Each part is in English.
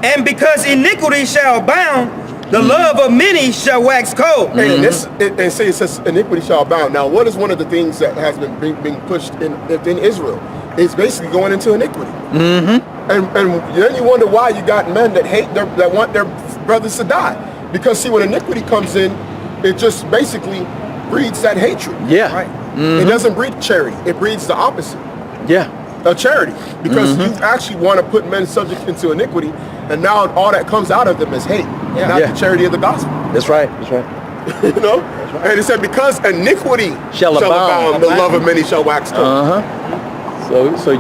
And because iniquity shall abound, the love of many shall wax cold. And it says iniquity shall abound. Now, what is one of the things that has been being pushed in Israel? It's basically going into iniquity. And then you wonder why you got men that hate that want their brothers to die. Because see, when iniquity comes in, it just basically breeds that hatred. Yeah. Right. It doesn't breed charity. It breeds the opposite. Yeah. Of charity. Because you actually want to put men subject into iniquity, and now all that comes out of them is hate, not the charity of the gospel. That's right. That's right. You know? Right. And it said, because iniquity shall abound, the love of many shall wax cold. So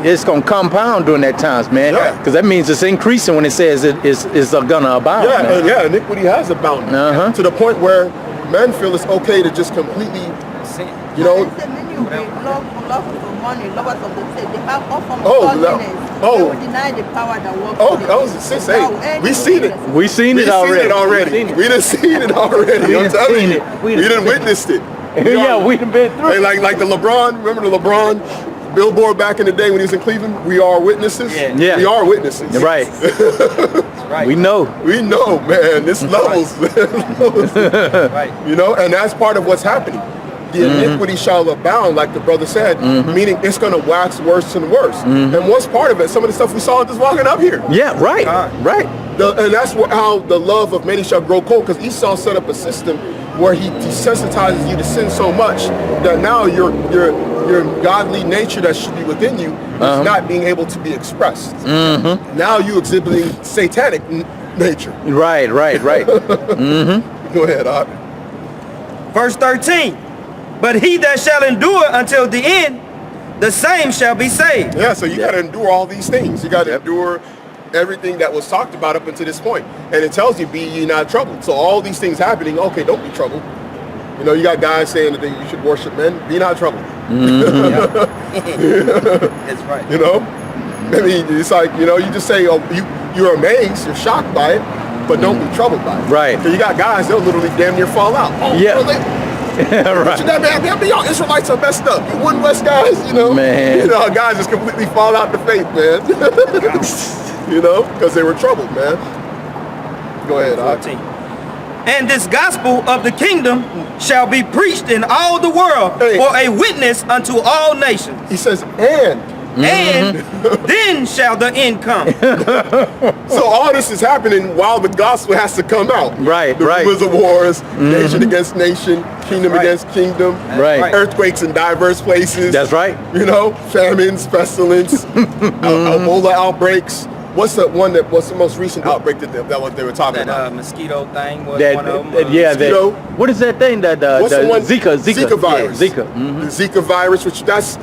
it's gonna compound during that times, man. Because that means it's increasing when it says it's gonna abound. Yeah, iniquity has abounded to the point where men feel it's okay to just completely, you know. Love of money, lovers of the faith, they have all forms of godliness. They will deny the power that works. That was a sis. Hey, we seen it. We seen it already. We done seen it already. I'm telling you, we done witnessed it. Yeah, we done been through. Hey, like the LeBron. Remember the LeBron billboard back in the day when he was in Cleveland? We are witnesses. Yeah. We are witnesses. Right. Right. We know, man. This levels. Right. You know, and that's part of what's happening. The iniquity shall abound, like the brother said, meaning it's going to wax worse and worse. And what's part of it? Some of the stuff we saw just walking up here. Yeah, right, right. And that's how the love of many shall grow cold, because Esau set up a system where he desensitizes you to sin so much that now your godly nature that should be within you is not being able to be expressed. Now you exhibiting satanic nature. Right. Go ahead, Art. Verse 13. But he that shall endure until the end, the same shall be saved. Yeah, so you got to endure all these things. You got to endure everything that was talked about up until this point. And it tells you, be ye not troubled. So all these things happening, okay, don't be troubled. You know, you got guys saying that you should worship men, be not troubled. That's right. You know? I mean, it's like, you know, you just say, you're amazed, you're shocked by it, but don't be troubled by it. Right. So you got guys, they'll literally damn near fall out. Right. Y'all Israelites are messed up. You one West guys, you know. Man. You know, guys just completely fall out the faith, man. You know, because they were troubled, man. Go ahead, 14. And this gospel of the kingdom shall be preached in all the world for a witness unto all nations. He says, and then shall the end come. So all this is happening while the gospel has to come out. Right, the rumors of wars, nation against nation, kingdom against kingdom, earthquakes in diverse places. That's right. You know, famines, pestilence, Ebola outbreaks. What's the most recent outbreak that they were talking about? Mosquito thing was one of them. Mosquito. What is that thing that what's the one? Zika virus. Yeah, Zika. The Zika virus, which that's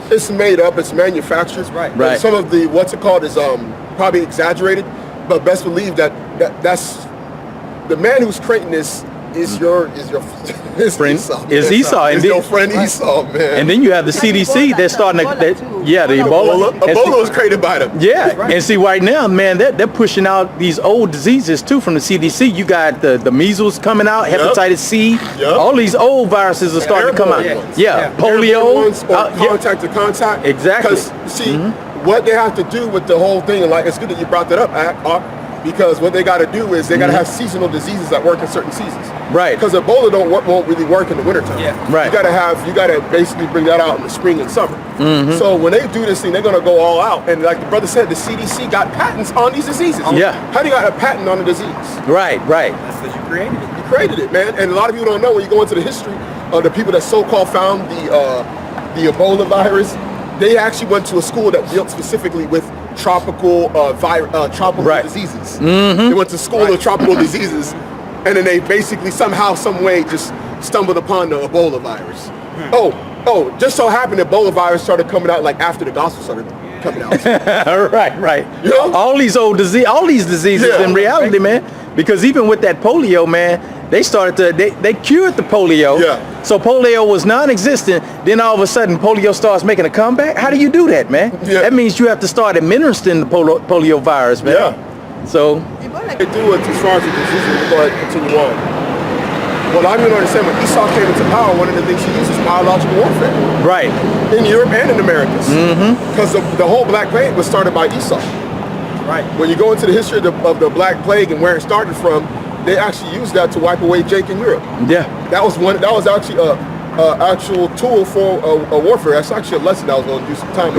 it's made up, it's manufactured. Right. Some of the what's it called is probably exaggerated, but best believe that's the man who's creating this is your friend Esau. Is Esau. Is your friend Esau, man. And then you have the CDC that's starting to the Ebola. Ebola was created by them. Yeah, and see right now, man, they're pushing out these old diseases too from the CDC. You got the measles coming out, hepatitis C, all these old viruses are starting to come out. Polio, contact to contact. Exactly. Because see, what they have to do with the whole thing, and like it's good that you brought that up, because what they got to do is they got to have seasonal diseases that work in certain seasons. Right. Because Ebola won't really work in the wintertime. Right. You got to basically bring that out in the spring and summer. So when they do this thing, they're going to go all out. And like the brother said, the CDC got patents on these diseases. Yeah. How do you got a patent on a disease? Right. That's because you created it. You created it, man. And a lot of people don't know, when you go into the history of the people that so-called found the Ebola virus, they actually went to a school that dealt specifically with tropical diseases. They went to school of tropical diseases, and then they basically somehow, some way, just stumbled upon the Ebola virus. Just so happened the Ebola virus started coming out like after the gospel started coming out. Right. You know? All these diseases in reality, man. Because even with that polio, man, they cured the polio. Yeah. So polio was non-existent. Then all of a sudden, polio starts making a comeback. How do you do that, man? Yeah. That means you have to start administering the polio virus, man. Yeah. So they do it as far as the disease. We'll go ahead and continue on. Well, I'm going to understand when Esau came into power, one of the things he used is biological warfare. Right. In Europe and in Americas. Because the whole Black Plague was started by Esau. right. When you go into the history of the Black Plague and where it started from, they actually used that to wipe away Jake in Europe. Yeah. That was actually a actual tool for a warfare. That's actually a lesson I was going to do some time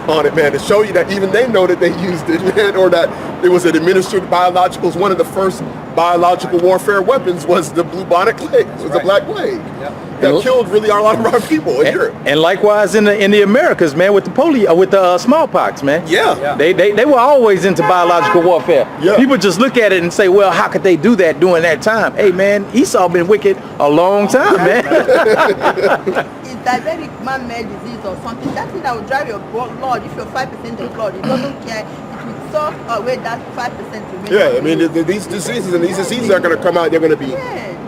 on it, man, to show you that even they know that they used it, man, or that it was an administered biologicals. One of the first biological warfare weapons was the bubonic plague, was the Black Plague. Yep. That killed really a lot of our people in Europe. And likewise in the Americas, man, with the polio, with the smallpox, man. Yeah. They were always into biological warfare. Yeah. People just look at it and say, well, how could they do that during that time? Hey, man, Esau been wicked a long time, man. It's diabetic man-made disease or something. That thing that will drive your blood. If you're 5% of blood, it doesn't care. It will suck away that 5%. Yeah, I mean, these diseases are going to come out. They're going to be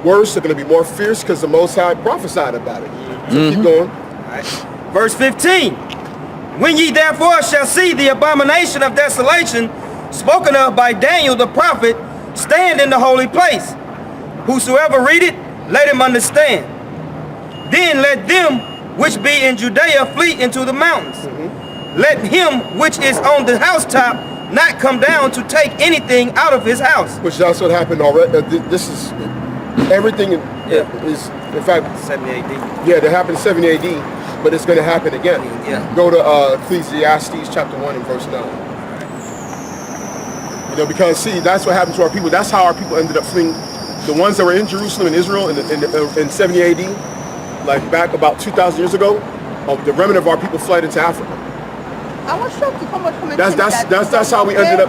worse. They're going to be more fierce because the Most High prophesied about it. So keep going. Right. Verse 15. When ye therefore shall see the abomination of desolation spoken of by Daniel the prophet stand in the holy place, whosoever read it, let him understand. Then let them which be in Judea flee into the mountains. Let him which is on the housetop not come down to take anything out of his house. Which that's what happened already. This is everything is, in fact, 70 AD. yeah, that happened in 70 AD, but it's going to happen again. Yeah. Go to Ecclesiastes chapter 1 and verse 9. You know, because see, that's what happened to our people. That's how our people ended up fleeing. The ones that were in Jerusalem and Israel in 70 AD, like back about 2,000 years ago, the remnant of our people fled into Africa. I was shocked to come out from That's how we ended up.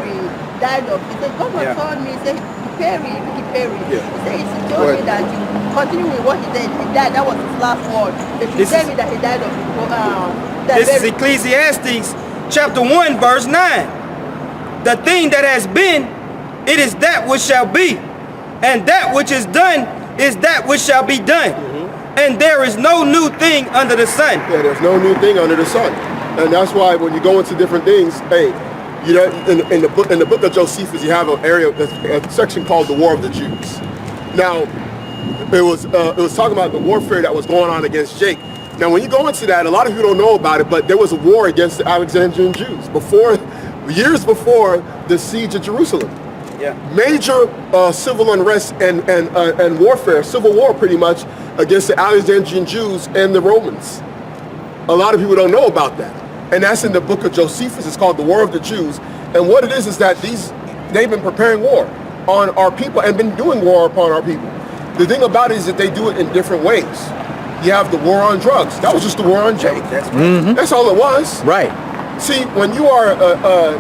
Died of. He said, God told me, he said, Ricky Perry. Yeah. He said, he told me that you continue with what he did. He died. That was his last word. If you tell me that he died of this is Ecclesiastes chapter 1 verse 9. The thing that has been, it is that which shall be, and that which is done is that which shall be done. And there is no new thing under the sun. Yeah, there's no new thing under the sun. And that's why when you go into different things, hey, you know, in the book of Josephus, you have a section called the War of the Jews. Now, it was talking about the warfare that was going on against Jake. Now, when you go into that, a lot of people don't know about it, but there was a war against the Alexandrian Jews years before the siege of Jerusalem. Yeah. Major civil unrest and warfare, civil war pretty much, against the Alexandrian Jews and the Romans. A lot of people don't know about that. And that's in the book of Josephus. It's called the War of the Jews. And what it is that they've been preparing war on our people and been doing war upon our people. The thing about it is that they do it in different ways. You have the war on drugs. That was just the war on Jake. That's all it was. Right. See, when you are a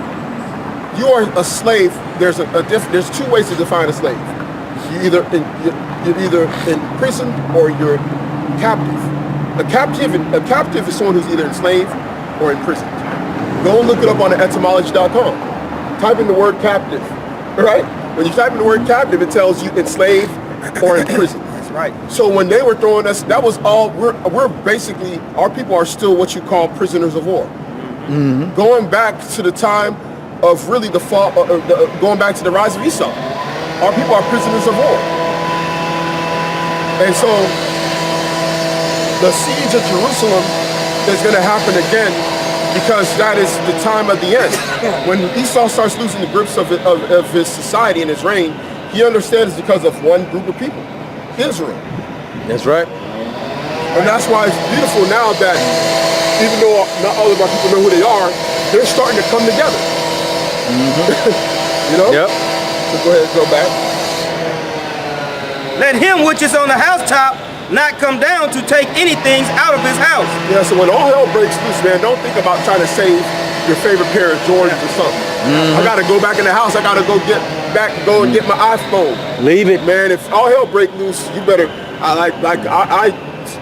slave, there's two ways to define a slave. You're either in prison or you're captive. A captive is someone who's either enslaved or in prison. Go and look it up on the etymology.com. Type in the word captive, right? When you type in the word captive, it tells you enslaved or in prison. That's right. So when they were throwing us, that was all, we're basically, our people are still what you call prisoners of war. Going back to the time of really the fall, going back to the rise of Esau, our people are prisoners of war. And so the siege of Jerusalem is going to happen again because that is the time of the end. When Esau starts losing the grips of his society and his reign, he understands because of one group of people, Israel. That's right. And that's why it's beautiful now that even though not all of our people know who they are, they're starting to come together. You know? Yep. So go ahead and go back. Let him which is on the housetop not come down to take anything out of his house. Yeah, so when all hell breaks loose, man, don't think about trying to save your favorite pair of Jordans or something. I gotta go back in the house. I gotta go and get my iPhone. Leave it, man. If all hell break loose, you better. I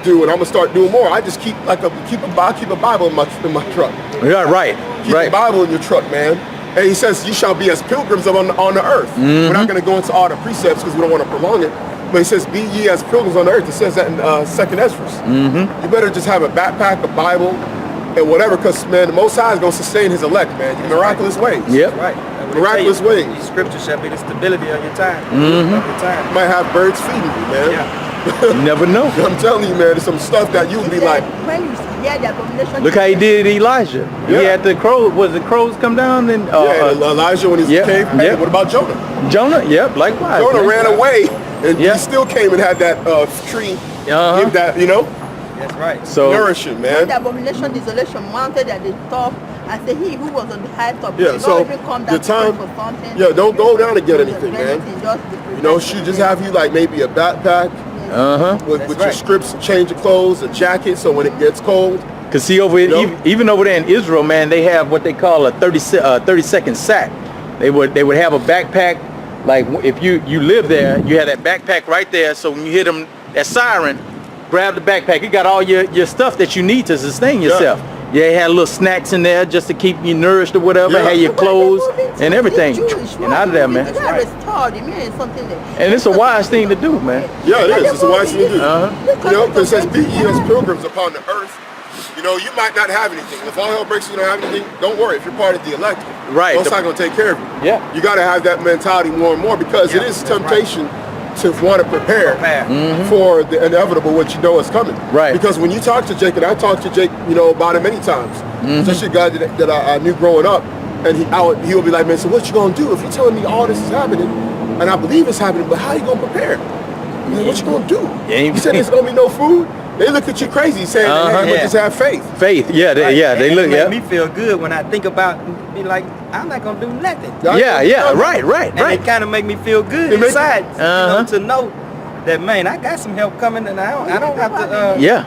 do, and I'm gonna start doing more. I just keep a Bible in my truck. Yeah, right. Keep a Bible in your truck, man. And he says, "You shall be as pilgrims on the earth." We're not gonna go into all the precepts because we don't want to prolong it. But he says, "Be ye as pilgrims on the earth." It says that in 2nd Ezra. You better just have a backpack, a Bible, and whatever, because man, the Most High is gonna sustain His elect, man, in miraculous ways. Yep. Right. Miraculous ways. These scriptures shall be the stability of your time. Of your time. You might have birds feeding you, man. Yeah. You never know. I'm telling you, man, there's some stuff that you would be like, when you hear the abomination. Look how he did Elijah. He Yeah. had the crows. Was the crows come down and Elijah when he's yeah, in the cave. Hey, yeah. what about Jonah? Jonah? Yep, likewise. Jonah man. ran away, and Yeah. he still came and had that tree. Uh-huh. Give that, That's right. So nourishing, man. The abomination, desolation, mounted at the top, and say he who was on the high top. Yeah, did so not even come down the time- to pray for something. yeah, don't go down to get Just anything, man. just She just have you like maybe a backpack with That's your right. strips, and change of clothes, a jacket, so when it gets cold. Cause see over in, Nope. even over there in Israel, man, they have what they call a 30-second sack. They would have a backpack. Like if you live there, you have that backpack right there. So when you hear them that siren, grab the backpack. You got all your stuff that you need to sustain yourself. Yeah, they had little snacks in there just to keep you nourished or whatever. Yeah. Had your clothes and everything. And out of there, man. You got restored. It means something there. And it's a wise thing to do, man. Yeah, it is. It's a wise thing to do. Uh-huh. Because it says, "Be ye as pilgrims upon the earth." You might not have anything. If all hell breaks, you don't have anything. Don't worry. If you're part of the elect, Right. Most High gonna take care of you. Yeah. You got to have that mentality more and more because it is temptation to want to prepare for the inevitable, what you know is coming. Right. Because when you talk to Jake, and I talked to Jake, about it many times, especially a guy that I knew growing up, and he'll be like, man, so what you gonna do if you're telling me all this is happening, and I believe it's happening, but how you gonna prepare? Man, what you gonna do? Yeah, You said there's gonna be no food. They look at you crazy, saying, hey, but just have faith. Faith. Yeah. They And look. it Yeah. make me feel good when I think about be like, I'm not gonna do nothing. Yeah. Right. And it kind of make me feel good It make- inside, Uh-huh. to know that, man, I got some help coming, and I don't have to, Yeah.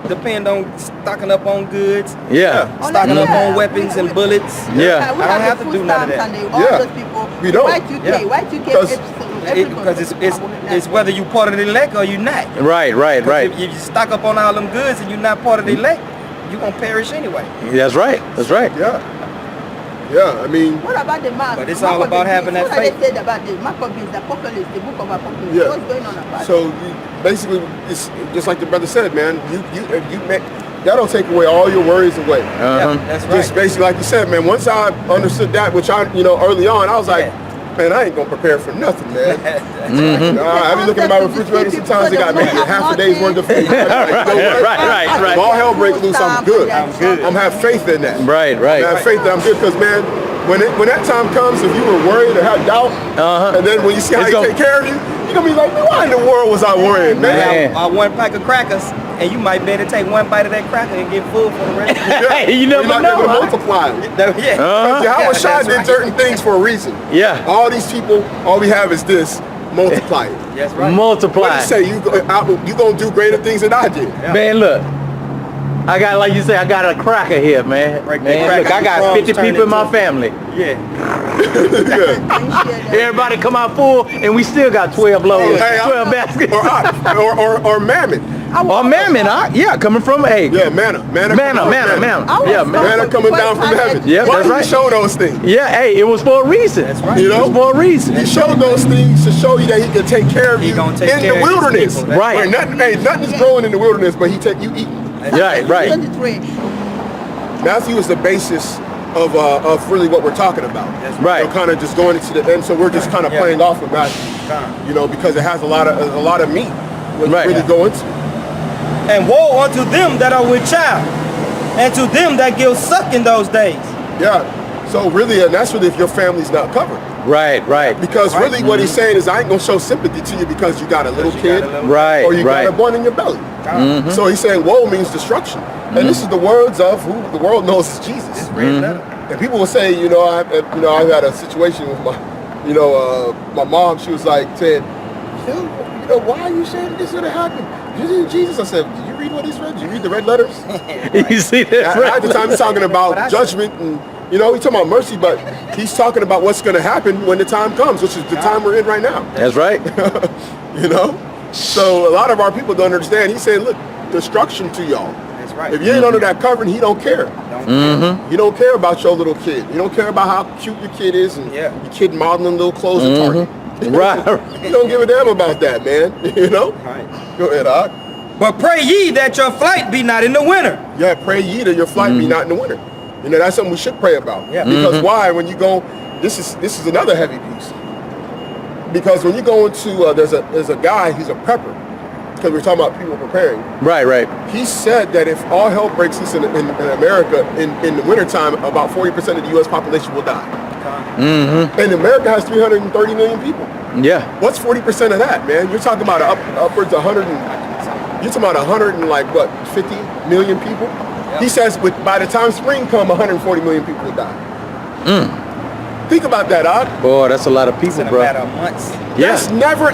depend on stocking up on goods, Yeah. stocking up on weapons and bullets. Yeah. We I don't have to the do food none of stamps that. and all Yeah. those people. We don't. Y2K, Yeah. Y2K, Because it's whether you part of the elect or you're not. Right. 'Cause If you stock up on all them goods and you're not part of the elect, you're gonna perish anyway. That's right. Yeah, I mean, What about the map? But it's all about having that faith. What they said about the Maccabees, the Apocalypse, the book of Apocalypse. Yeah. What's going on about so basically, it's just like the brother said, man. That don't take away all your worries away. Uh-huh. That's right. Just basically, like you said, man. Once I understood that, which I, early on, I was like, man, I ain't gonna prepare for nothing, man. I be looking at my refrigerator. Sometimes they got maybe half a day's worth of food. Right. If all hell breaks loose, I'm good. I'm good. I'm have faith in that. Right. I have faith that I'm good because, man, when that time comes, if you were worried or had doubt, and then when you see how It's he gonna- take care of you, you're gonna be like, man, why in the world was I worrying, man? Man. One pack of crackers, and you might better take one bite of that cracker and get full for the rest. Hey, you never You're not know, able to huh? multiply it. Yeah. Yahweh Shai That's did right. certain things for a reason. Yeah. All these people, all we have is this. Multiply it. That's right. Multiply. What you say? You gonna do greater things than I did. Man, look. I got, like you say, I got a cracker here, man. Break that Man, cracker. look, I got Crumbs 50 turn people in my into- family. Yeah. Everybody come out full, and we still got 12 loads, Hey, 12 baskets. or mammon. Or mammon, yeah, coming from, Yeah, manna. manna. Yeah, man. Manna coming down from heaven. Yeah, Why that's do right. you show those things? Yeah, hey, it was for a reason. That's right. You It know? was for a reason. He showed those things to show you that he can take care of He you gonna take in care the of his wilderness. people. That's Right. Where nothing's growing in the wilderness, but you eat. Right. 23. Matthew is the basis of really what we're talking about. Right. Kind of just going into the end, so we're just kind of Yeah. playing off of Matthew. Because it has a lot of meat. When Right. you really go into. And woe unto them that are with child, and to them that give suck in those days. Yeah. So really, and that's really if your family's not covered. Right. Because really what he's saying is I ain't gonna show sympathy to you because you got a little kid Right, or you right. got a born in your belly. So he's saying woe means destruction. And this is the words of who the world knows is Jesus. And people will say, I've had a situation with my mom. She was like saying, why are you saying this gonna happen? Jesus. I said, did you read what he's read? Did you read the red letters? You see that? At the time he's talking about judgment and he's talking about mercy, but he's talking about what's going to happen when the time comes, which is the time we're in right now. That's right. So a lot of our people don't understand. He's saying, look, destruction to y'all. That's right. If you ain't under that covering, he don't care. He don't care about your little kid. He don't care about how cute your kid is and your kid modeling little clothes at Target. Right. He don't give a damn about that, man. Right. Go ahead, Doc. But pray ye that your flight be not in the winter. Yeah, pray ye that your flight be not in the winter. That's something we should pray about. Yeah. Because why? When you go, this is another heavy piece. Because when you go into there's a guy, he's a prepper, because we're talking about people preparing. Right, right. He said that if all hell breaks loose in America in the wintertime, about 40% of the U.S. population will die. Mm-hmm. And America has 330 million people. Yeah. What's 40% of that, man? You're talking about upwards of 100. You're talking about 100 and like what, 50 million people? Yep. He says by the time spring comes, 140 million people will die. Think about that, Odd. Boy, that's a lot of people, It's in a bro. matter of months. Yeah. That's never